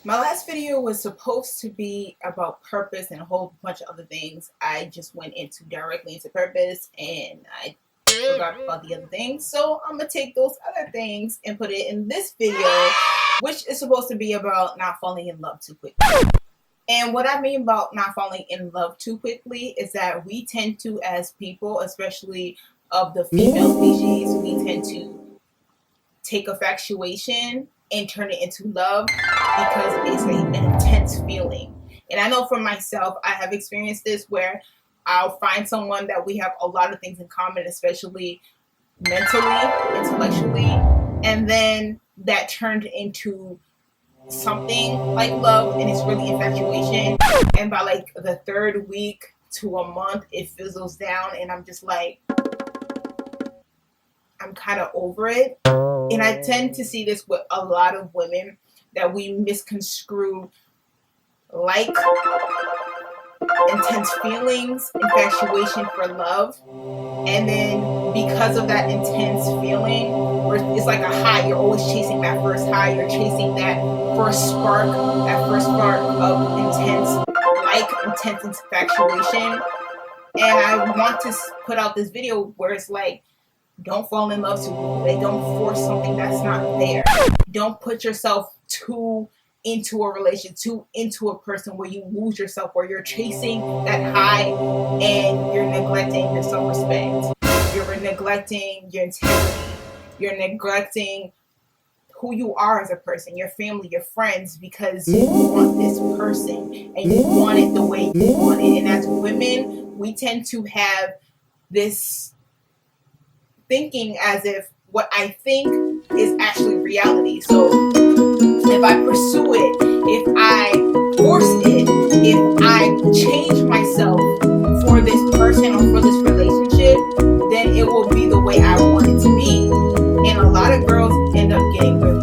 My last video was supposed to be about purpose and a whole bunch of other things. I just went directly into purpose and I forgot about the other things. So I'm going to take those other things and put it in this video, which is supposed to be about not falling in love too quickly. And what I mean about not falling in love too quickly is that we tend to, as people, especially of the female species, we tend to take infatuation and turn it into love because it's an intense feeling. And I know for myself, I have experienced this where I'll find someone that we have a lot of things in common, especially mentally, intellectually, and then that turned into something like love, and it's really infatuation. And by like the third week to a month, it fizzles down, and I'm just like, I'm kind of over it. And I tend to see this with a lot of women, that we misconstrue like intense feelings, infatuation for love. And then because of that intense feeling, it's like a high, you're always chasing that first high, you're chasing that first spark of intense infatuation. And I want to put out this video where it's like, don't fall in love too quickly. Don't force something that's not there. Don't put yourself too into a relationship, too into a person where you lose yourself, where you're chasing that high and you're neglecting your self-respect. You're neglecting your integrity. You're neglecting who you are as a person, your family, your friends, because you want this person and you want it the way you want it. And as women, we tend to have this thinking as if what I think is actually reality. So if I pursue it, if I force it, if I change myself for this person or for this relationship, then it will be the way I want it to be. And a lot of girls end up getting really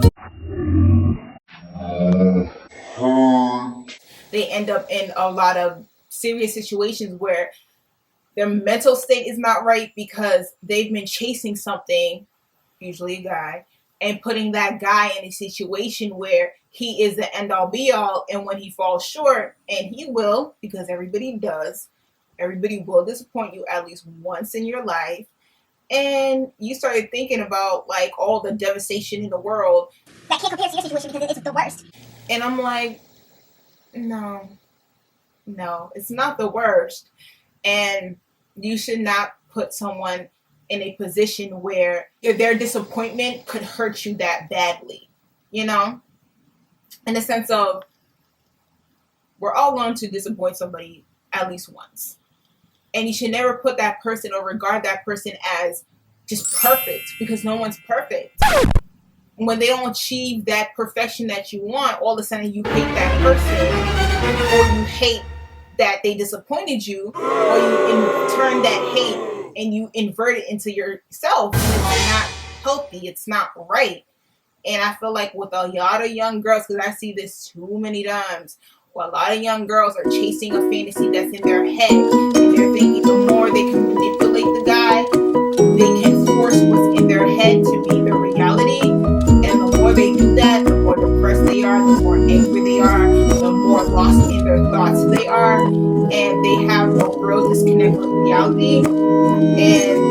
they end up in a lot of serious situations where their mental state is not right because they've been chasing something, usually a guy, and putting that guy in a situation where he is the end all be all, and when he falls short, and he will, because everybody does, everybody will disappoint you at least once in your life, and you started thinking about like all the devastation in the world that can't compare to your situation because it's the worst. And I'm like, no, it's not the worst. And you should not put someone in a position where their disappointment could hurt you that badly, you know? In the sense of, we're all going to disappoint somebody at least once. And you should never put that person or regard that person as just perfect, because no one's perfect. When they don't achieve that perfection that you want, all of a sudden you hate that person, or you hate that they disappointed you, or you turn that hate and you invert it into yourself. And it's not healthy. It's not right. And I feel like with a lot of young girls, because I see this too many times, where a lot of young girls are chasing a fantasy that's in their head, and they're thinking the more they can manipulate the guy, they can force what's in their head to be the reality. And the more they do that, the more depressed they are, the more angry they are, the more lost in their thoughts they are, and they have a real disconnect with reality, and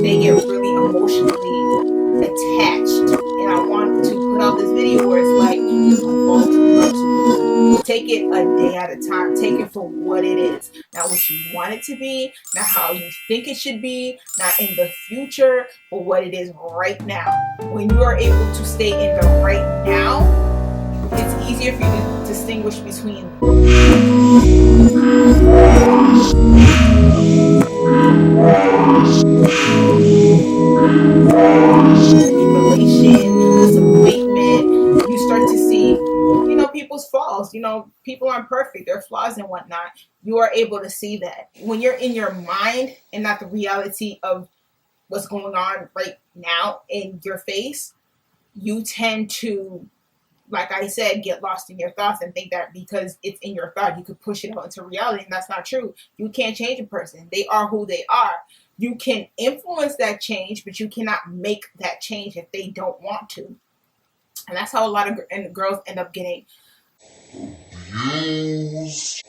they get really emotionally attached. And I want to put out this video where it's like, don't fall in love too quickly. Take it a day at a time. Take it for what it is. Not what you want it to be, not how you think it should be, not in the future, but what it is right now. When you are able to stay in the right now, it's easier for you to distinguish between manipulation, disappointment. You start to see, people's flaws. People aren't perfect. There are flaws and whatnot. You are able to see that. When you're in your mind and not the reality of what's going on right now in your face, you tend to, like I said, get lost in your thoughts and think that because it's in your thought, you could push it out into reality, and that's not true. You can't change a person. They are who they are. You can influence that change, but you cannot make that change if they don't want to. And that's how a lot of girls end up getting abused.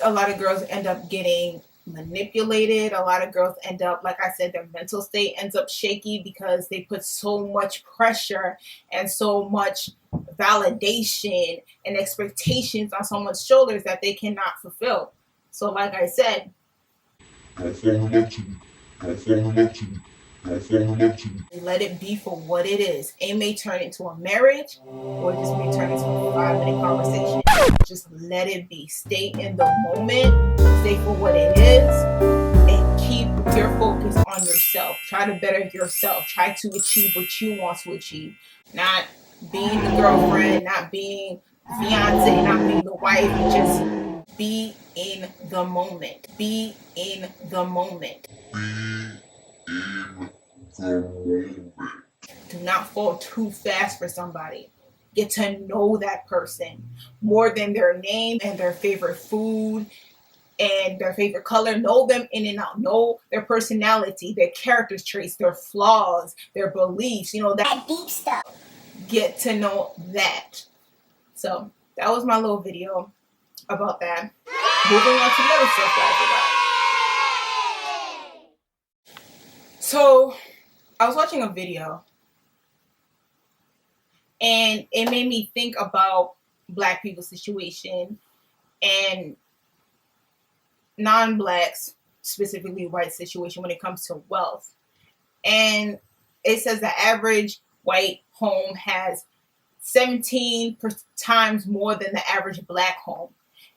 A lot of girls end up getting manipulated. A lot of girls end up, like I said, their mental state ends up shaky because they put so much pressure and so much validation and expectations on someone's shoulders that they cannot fulfill. So, like I said, let it be for what it is. It may turn into a marriage or it just may turn into a 5-minute conversation. Just let it be. Stay in the moment, stay for what it is, and keep your focus on yourself. Try to better yourself. Try to achieve what you want to achieve. Not being the girlfriend, not being the fiance, not being the wife. Just be in the moment. Be in the moment. Do not fall too fast for somebody. Get to know that person more than their name and their favorite food and their favorite color. Know them in and out. Know their personality, their character traits, their flaws, their beliefs, that deep stuff. Get to know that. So that was my little video about that. Moving on to the other stuff that I forgot. So I was watching a video and it made me think about Black people's situation and non-Blacks, specifically white situation when it comes to wealth. And it says the average white home has 17 times more than the average Black home.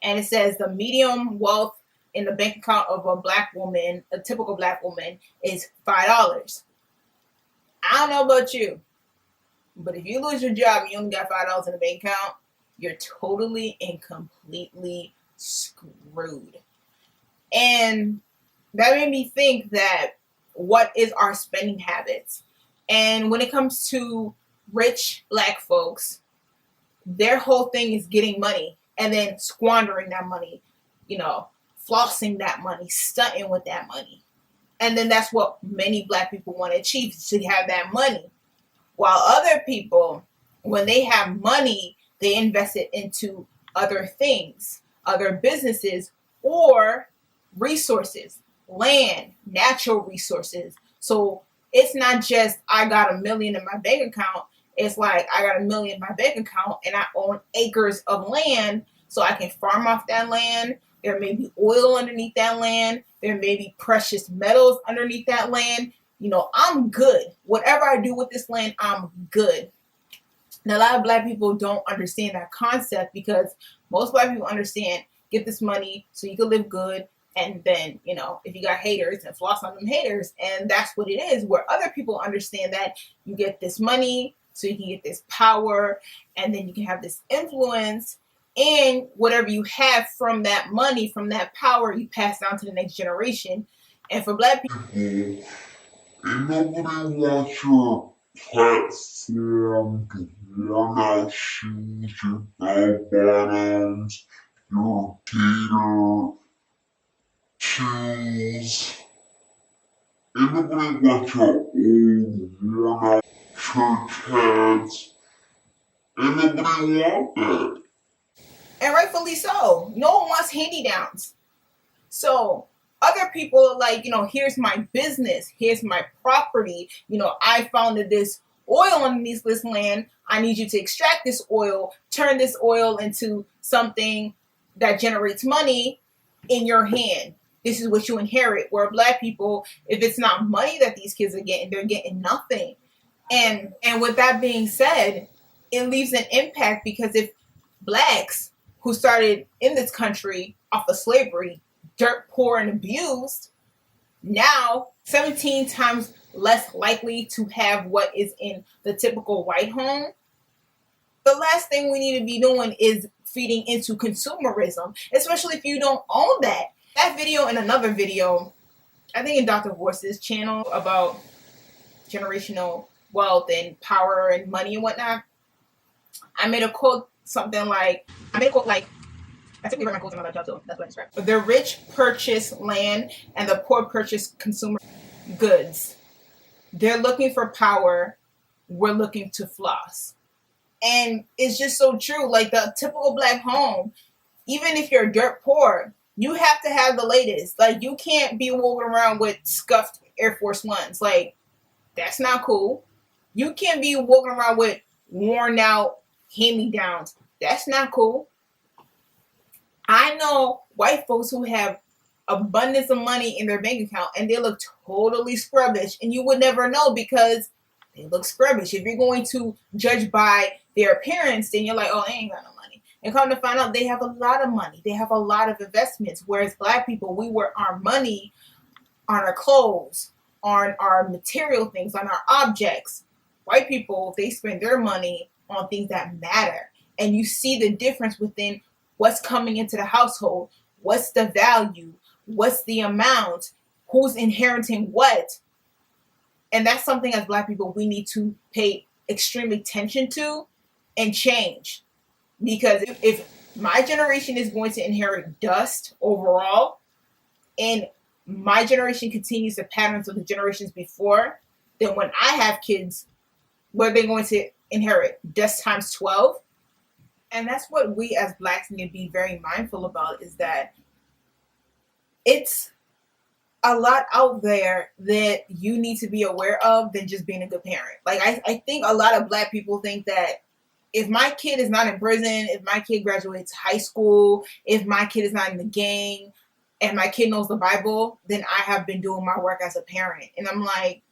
And it says the median wealth in the bank account of a Black woman, a typical Black woman, is $5. I don't know about you, but if you lose your job and you only got $5 in the bank account, you're totally and completely screwed. And that made me think that what is our spending habits? And when it comes to rich Black folks, their whole thing is getting money and then squandering that money, flossing that money, stunting with that money. And then that's what many Black people want to achieve, to have that money. While other people, when they have money, they invest it into other things, other businesses, or resources, land, natural resources. So it's not just, I got $1 million in my bank account. It's like, I got $1 million in my bank account and I own acres of land, so I can farm off that land. There may be oil underneath that land. There may be precious metals underneath that land. I'm good. Whatever I do with this land, I'm good. And a lot of Black people don't understand that concept, because most Black people understand, get this money so you can live good. And then, if you got haters, and floss on them haters. And that's what it is. Where other people understand that you get this money so you can get this power, and then you can have this influence. And whatever you have from that money, from that power, you pass down to the next generation. And for Black people, ain't nobody wants your platform, your nice shoes, your bell bottoms, your gator shoes. Ain't nobody wants your old worn out church hats. Ain't nobody want that. And rightfully so. No one wants hand-me-downs. So other people are like, here's my business, here's my property. I founded this oil underneath this land. I need you to extract this oil, turn this oil into something that generates money in your hand. This is what you inherit. Where Black people, if it's not money that these kids are getting, they're getting nothing. And with that being said, it leaves an impact, because if Blacks who started in this country off of slavery, dirt poor and abused, now 17 times less likely to have what is in the typical white home, the last thing we need to be doing is feeding into consumerism, especially if you don't own that. That video and another video, I think in Dr. Vorce's channel, about generational wealth and power and money and whatnot, I made a quote like, I typically write my quotes on my laptop, so that's what I describe. The rich purchase land and the poor purchase consumer goods. They're looking for power. We're looking to floss. And it's just so true. Like the typical black home, even if you're dirt poor, you have to have the latest. Like you can't be walking around with scuffed Air Force Ones. Like that's not cool. You can't be walking around with worn out hand-me-downs. That's not cool. I know white folks who have abundance of money in their bank account and they look totally scrubbish, and you would never know because they look scrubbish. If you're going to judge by their appearance, then you're like, oh, they ain't got no money. And come to find out, they have a lot of money. They have a lot of investments. Whereas black people, we wear our money on our clothes, on our material things, on our objects. White people, they spend their money on things that matter. And you see the difference within what's coming into the household, what's the value, what's the amount, who's inheriting what. And that's something as black people we need to pay extremely attention to and change. Because if my generation is going to inherit dust overall, and my generation continues the patterns of the generations before, then when I have kids, what are they going to inherit? Dust times 12? And that's what we as blacks need to be very mindful about, is that it's a lot out there that you need to be aware of than just being a good parent. Like I think a lot of black people think that if my kid is not in prison, if my kid graduates high school, if my kid is not in the gang, and my kid knows the Bible, then I have been doing my work as a parent. And I'm like,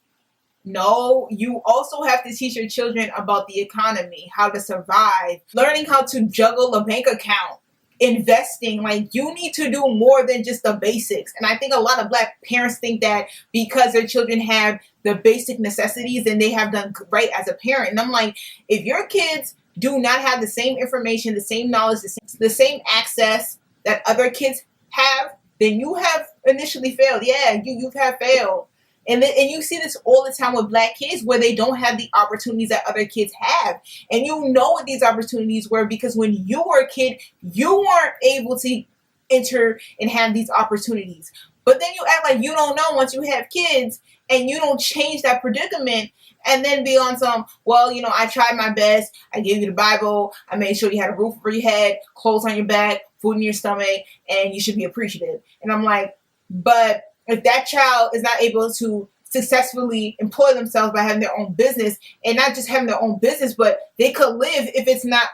no, you also have to teach your children about the economy, how to survive, learning how to juggle a bank account, investing. Like you need to do more than just the basics. And I think a lot of black parents think that because their children have the basic necessities, then they have done right as a parent. And I'm like, if your kids do not have the same information, the same knowledge, the same access that other kids have, then you have initially failed. Yeah, you have failed. And you see this all the time with black kids where they don't have the opportunities that other kids have. And you know what these opportunities were because when you were a kid, you weren't able to enter and have these opportunities. But then you act like you don't know once you have kids and you don't change that predicament and then be on some, well, you know, I tried my best. I gave you the Bible. I made sure you had a roof over your head, clothes on your back, food in your stomach, and you should be appreciative. And I'm like, but if that child is not able to successfully employ themselves by having their own business, and not just having their own business, but they could live if it's not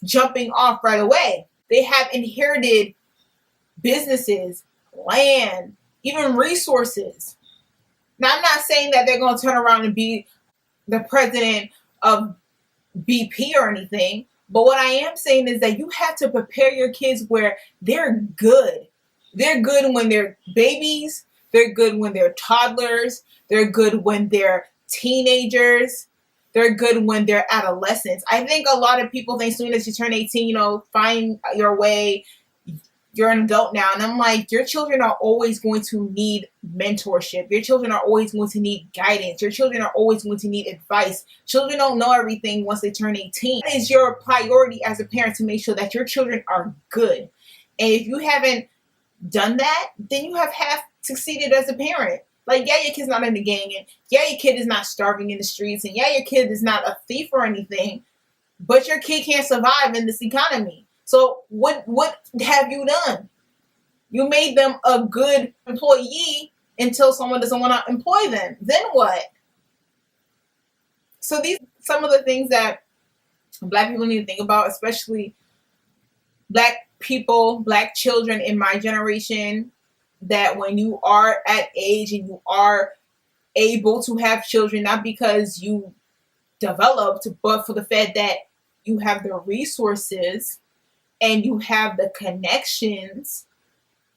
jumping off right away. They have inherited businesses, land, even resources. Now, I'm not saying that they're going to turn around and be the president of BP or anything, but what I am saying is that you have to prepare your kids where they're good. They're good when they're babies. They're good when they're toddlers. They're good when they're teenagers. They're good when they're adolescents. I think a lot of people think as soon as you turn 18, you know, find your way. You're an adult now. And I'm like, your children are always going to need mentorship. Your children are always going to need guidance. Your children are always going to need advice. Children don't know everything once they turn 18. It is your priority as a parent to make sure that your children are good. And if you haven't done that, then you have half succeeded as a parent. Like, yeah, your kid's not in the gang, and yeah, your kid is not starving in the streets, and yeah, your kid is not a thief or anything, but your kid can't survive in this economy. So what have you done? You made them a good employee until someone doesn't want to employ them. Then what? So these are some of the things that black people need to think about, especially black people, black children in my generation, that when you are at age and you are able to have children, not because you developed, but for the fact that you have the resources and you have the connections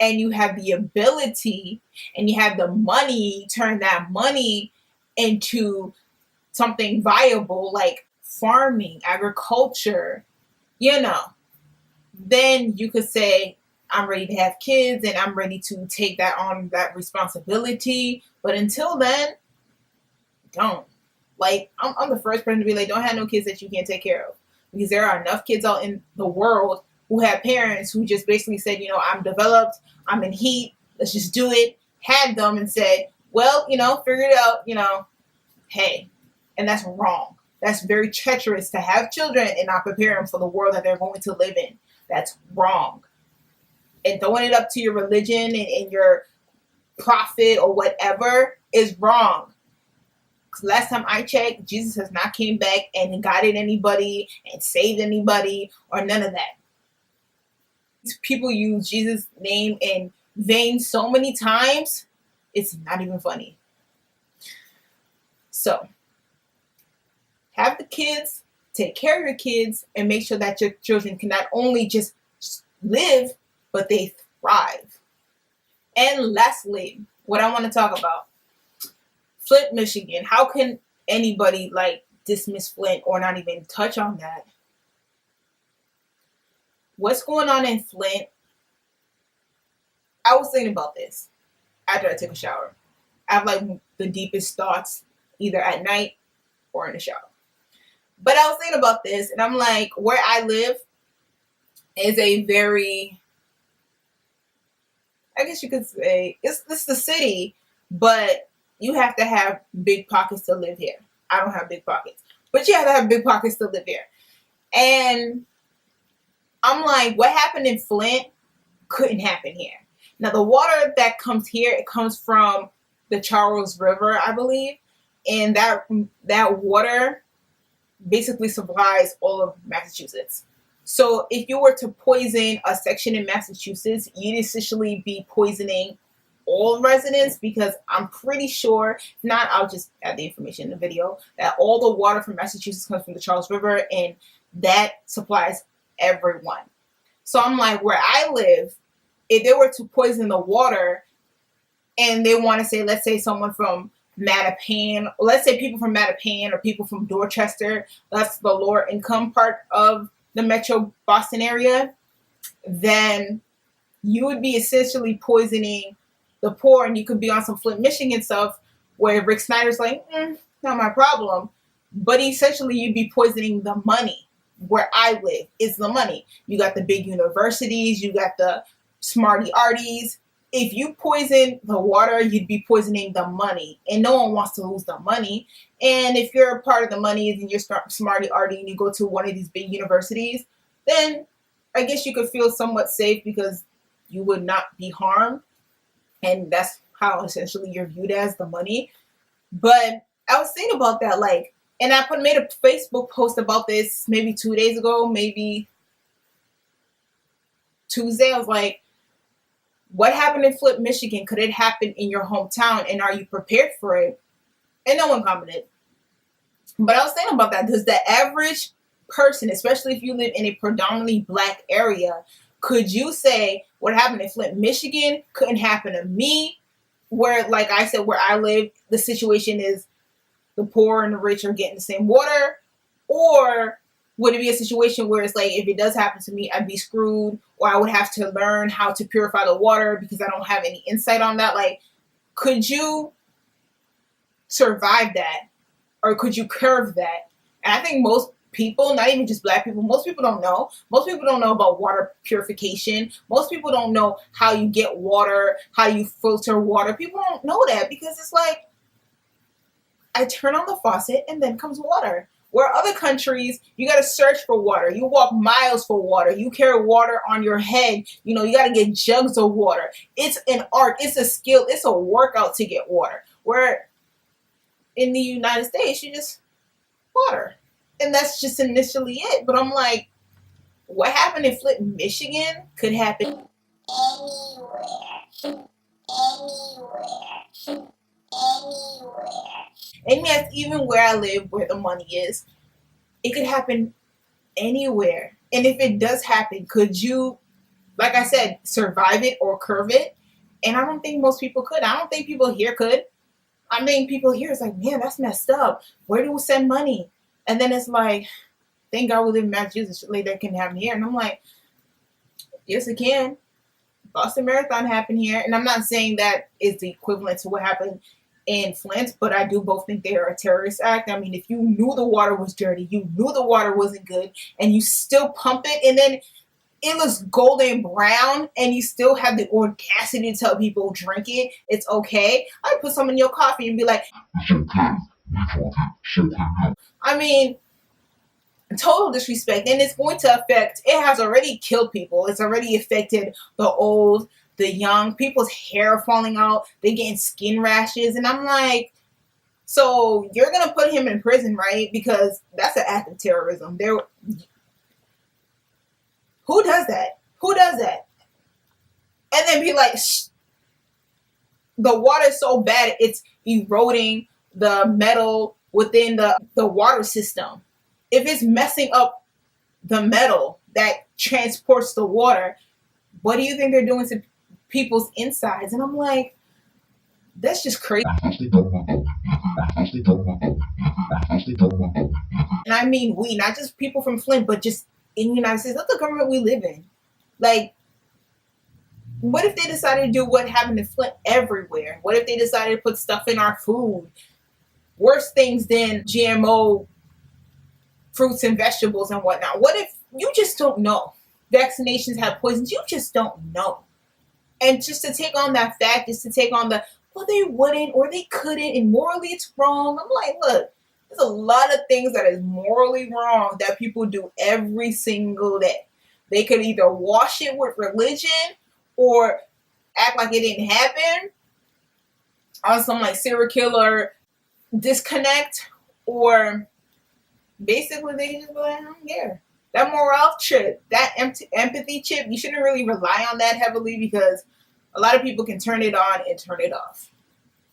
and you have the ability and you have the money, turn that money into something viable like farming, agriculture, you know, then you could say, I'm ready to have kids and I'm ready to take that on, that responsibility. But until then, don't. Like, I'm the first person to be like, don't have no kids that you can't take care of. Because there are enough kids out in the world who had parents who just basically said, you know, I'm developed, I'm in heat, let's just do it, had them and said, well, you know, figure it out, you know, hey. And that's wrong. That's very treacherous to have children and not prepare them for the world that they're going to live in. That's wrong. And throwing it up to your religion and your prophet or whatever is wrong. Last time I checked, Jesus has not came back and guided anybody and saved anybody or none of that. People use Jesus' name in vain so many times, it's not even funny. So, have the kids, take care of your kids, and make sure that your children can not only just live, but they thrive. And lastly, what I want to talk about, Flint, Michigan. How can anybody like dismiss Flint or not even touch on that? What's going on in Flint? I was thinking about this after I took a shower. I have like the deepest thoughts either at night or in the shower. But I was thinking about this and I'm like, where I live is a very, I guess you could say, it's the city, but you have to have big pockets to live here. I don't have big pockets, but you have to have big pockets to live here. And I'm like, what happened in Flint couldn't happen here. Now, the water that comes here, it comes from the Charles River, I believe. And that water basically supplies all of Massachusetts. So if you were to poison a section in Massachusetts, you'd essentially be poisoning all residents, because I'm pretty sure, if not, I'll just add the information in the video, that all the water from Massachusetts comes from the Charles River and that supplies everyone. So I'm like, where I live, if they were to poison the water and they want to say, let's say someone from Mattapan, or let's say people from Mattapan or people from Dorchester, that's the lower income part of the metro Boston area, then you would be essentially poisoning the poor, and you could be on some Flint, Michigan stuff where Rick Snyder's like, not my problem. But essentially you'd be poisoning the money. Where I live is the money. You got the big universities, you got the smarty arties. If you poison the water, you'd be poisoning the money, and no one wants to lose the money. And if you're a part of the money and you're smarty arty and you go to one of these big universities, then I guess you could feel somewhat safe because you would not be harmed. And that's how essentially you're viewed as, the money. But I was thinking about that, like, and I made a Facebook post about this maybe 2 days ago, maybe Tuesday. I was like, what happened in Flint, Michigan? Could it happen in your hometown? And are you prepared for it? And no one commented. But I was thinking about that. Does the average person, especially if you live in a predominantly black area, could you say what happened in Flint, Michigan couldn't happen to me? Where, like I said, where I live, the situation is the poor and the rich are getting the same water? Or would it be a situation where it's like, if it does happen to me, I'd be screwed, or I would have to learn how to purify the water because I don't have any insight on that? Like, could you survive that? Or could you curve that? And I think most people, not even just black people, most people don't know. Most people don't know about water purification. Most people don't know how you get water, how you filter water. People don't know that because it's like, I turn on the faucet and then comes water. Where other countries, you got to search for water. You walk miles for water. You carry water on your head. You know, you got to get jugs of water. It's an art. It's a skill. It's a workout to get water. Where in the United States, you just water. And that's just initially it. But I'm like, what happened in Flint, Michigan could happen anywhere. And yes, even where I live, where the money is, it could happen anywhere. And if it does happen, could you, like I said, survive it or curve it? And I don't think most people could. I don't think people here could. I mean, people here is like, man, that's messed up. Where do we send money? And then it's like, thank God we live in Massachusetts, like that can happen here. And I'm like, yes, it can. Boston Marathon happened here. And I'm not saying that is the equivalent to what happened in Flint, but I do both think they are a terrorist act. I mean, if you knew the water was dirty, you knew the water wasn't good, and you still pump it, and then it looks golden brown and you still have the audacity to tell people drink it, it's okay. I'd put some in your coffee and be like, it's okay. I mean, total disrespect. And it's going to affect, it has already killed people. It's already affected the old, the young, people's hair falling out, they getting skin rashes. And I'm like, so you're going to put him in prison, right? Because that's an act of terrorism. Who does that? Who does that? And then be like, the water is so bad, it's eroding the metal within the water system. If it's messing up the metal that transports the water, what do you think they're doing to people's insides? And I'm like, that's just crazy. And I mean we, not just people from Flint, but just in the United States. That's the government we live in. Like, what if they decided to do what happened in Flint everywhere? What if they decided to put stuff in our food? Worse things than GMO fruits and vegetables and whatnot. What if you just don't know? Vaccinations have poisons. You just don't know. And just to take on that fact is to take on the, well, they wouldn't or they couldn't, and morally it's wrong. I'm like, look, there's a lot of things that is morally wrong that people do every single day. They could either wash it with religion or act like it didn't happen on some like serial killer disconnect, or basically they just be like, I don't care. That morale chip, that empathy chip, you shouldn't really rely on that heavily because a lot of people can turn it on and turn it off.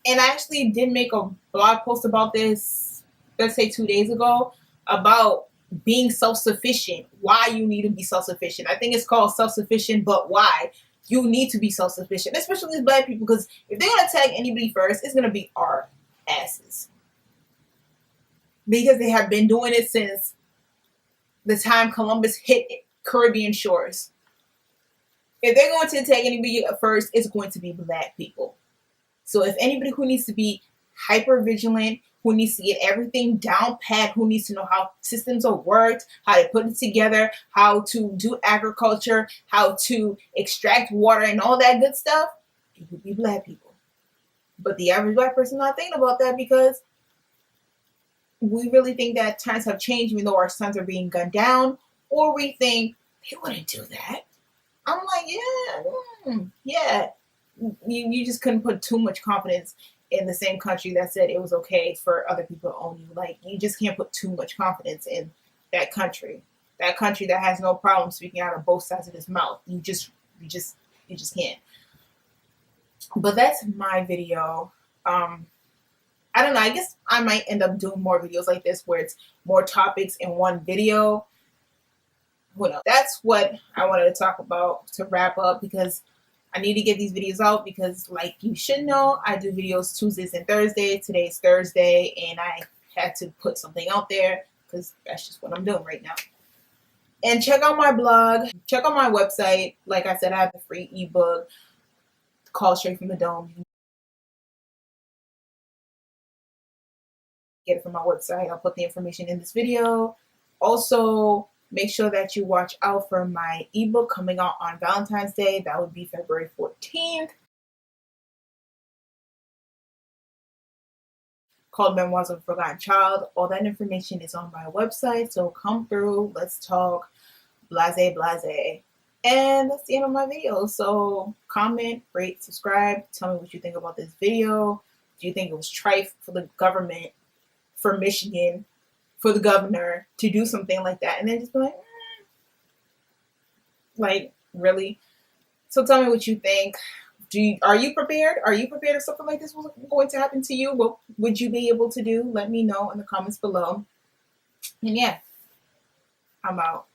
And I actually did make a blog post about this, let's say 2 days ago, about being self-sufficient, why you need to be self-sufficient. I think it's called self-sufficient, but why you need to be self-sufficient, especially as Black people, because if they're going to attack anybody first, it's going to be our asses. Because they have been doing it since the time Columbus hit Caribbean shores. If they're going to attack anybody first, it's going to be Black people. So if anybody who needs to be hyper vigilant, who needs to get everything down pat, who needs to know how systems are worked, how to put it together, how to do agriculture, how to extract water and all that good stuff, it would be Black people. But the average Black person not thinking about that because we really think that times have changed even though our sons are being gunned down, or we think they wouldn't do that. I'm like, yeah. You just couldn't put too much confidence in the same country that said it was okay for other people to own you. Like, you just can't put too much confidence in that country. That country that has no problem speaking out of both sides of his mouth. You just can't. But that's my video. I don't know. I guess I might end up doing more videos like this where it's more topics in one video. Who knows? That's what I wanted to talk about to wrap up, because I need to get these videos out because, like you should know, I do videos Tuesdays and Thursdays. Today's Thursday, and I had to put something out there because that's just what I'm doing right now. And check out my blog. Check out my website. Like I said, I have a free ebook called Straight from the Dome. Get it from my website. I'll put the information in this video. Also, make sure that you watch out for my ebook coming out on Valentine's Day. That would be February 14th. Called Memoirs of a Forgotten Child. All that information is on my website. So come through. Let's talk. Blase, blase. And that's the end of my video. So comment, rate, subscribe. Tell me what you think about this video. Do you think it was trite for the government, for Michigan, for the governor to do something like that? And then just be like, really? So tell me what you think. Are you prepared? Are you prepared if something like this was going to happen to you? What would you be able to do? Let me know in the comments below. And yeah, I'm out.